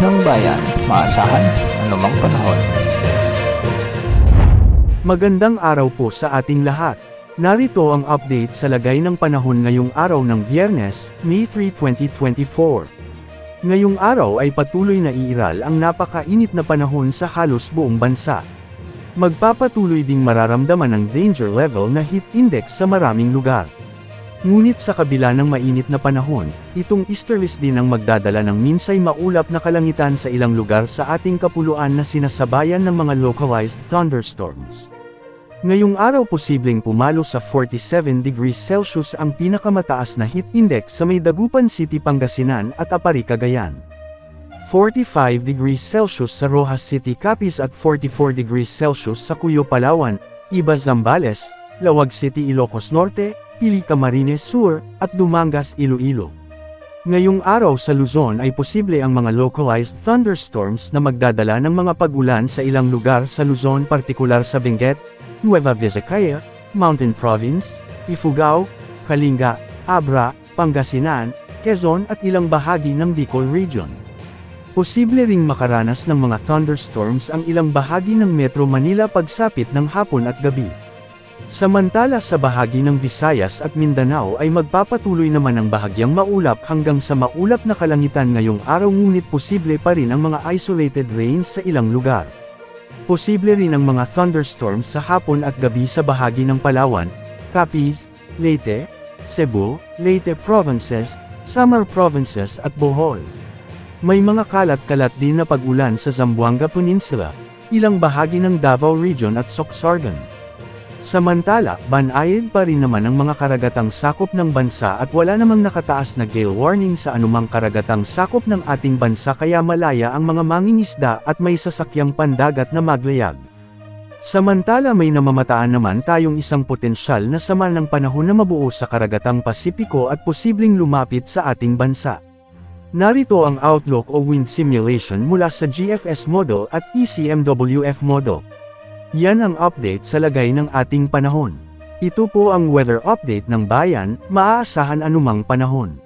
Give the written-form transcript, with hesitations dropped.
ng bayan, maasahan anumang panahon. Magandang araw po sa ating lahat. Narito ang update sa lagay ng panahon ngayong araw ng Biyernes, May 3, 2024. Ngayong araw ay patuloy na iiral ang napakainit na panahon sa halos buong bansa. Magpapatuloy ding mararamdaman ang danger level na heat index sa maraming lugar. Ngunit sa kabila ng mainit na panahon, itong easterlies din ang magdadala ng minsay maulap na kalangitan sa ilang lugar sa ating kapuluan na sinasabayan ng mga localized thunderstorms. Ngayong araw posibleng pumalo sa 47 degrees Celsius ang pinakamataas na heat index sa may Dagupan City, Pangasinan at Apari, Cagayan. 45 degrees Celsius sa Rojas City, Capiz at 44 degrees Celsius sa Cuyo, Palawan, Iba, Zambales, Lawag City, Ilocos Norte, Pili, Camarines Sur, at Dumangas, Iloilo. Ngayong araw sa Luzon ay posible ang mga localized thunderstorms na magdadala ng mga pag-ulan sa ilang lugar sa Luzon, partikular sa Benguet, Nueva Vizcaya, Mountain Province, Ifugao, Kalinga, Abra, Pangasinan, Quezon at ilang bahagi ng Bicol Region. Posible ring makaranas ng mga thunderstorms ang ilang bahagi ng Metro Manila pagsapit ng hapon at gabi. Samantala sa bahagi ng Visayas at Mindanao ay magpapatuloy naman ang bahagyang maulap hanggang sa maulap na kalangitan ngayong araw, ngunit posible pa rin ang mga isolated rains sa ilang lugar. Posible rin ang mga thunderstorms sa hapon at gabi sa bahagi ng Palawan, Capiz, Leyte, Cebu, Leyte Provinces, Samar Provinces at Bohol. May mga kalat-kalat din na pag-ulan sa Zamboanga Peninsula, ilang bahagi ng Davao Region at Sorsogon. Samantala, banayad pa rin naman ang mga karagatang sakop ng bansa at wala namang nakataas na gale warning sa anumang karagatang sakop ng ating bansa, kaya malaya ang mga mangingisda at may sasakyang pandagat na maglayag. Samantala may namamataan naman tayong isang potensyal na sama ng panahon na mabuo sa karagatang Pasipiko at posibleng lumapit sa ating bansa. Narito ang outlook o wind simulation mula sa GFS model at ECMWF model. Yan ang update sa lagay ng ating panahon. Ito po ang weather update ng bayan, maaasahan anumang panahon.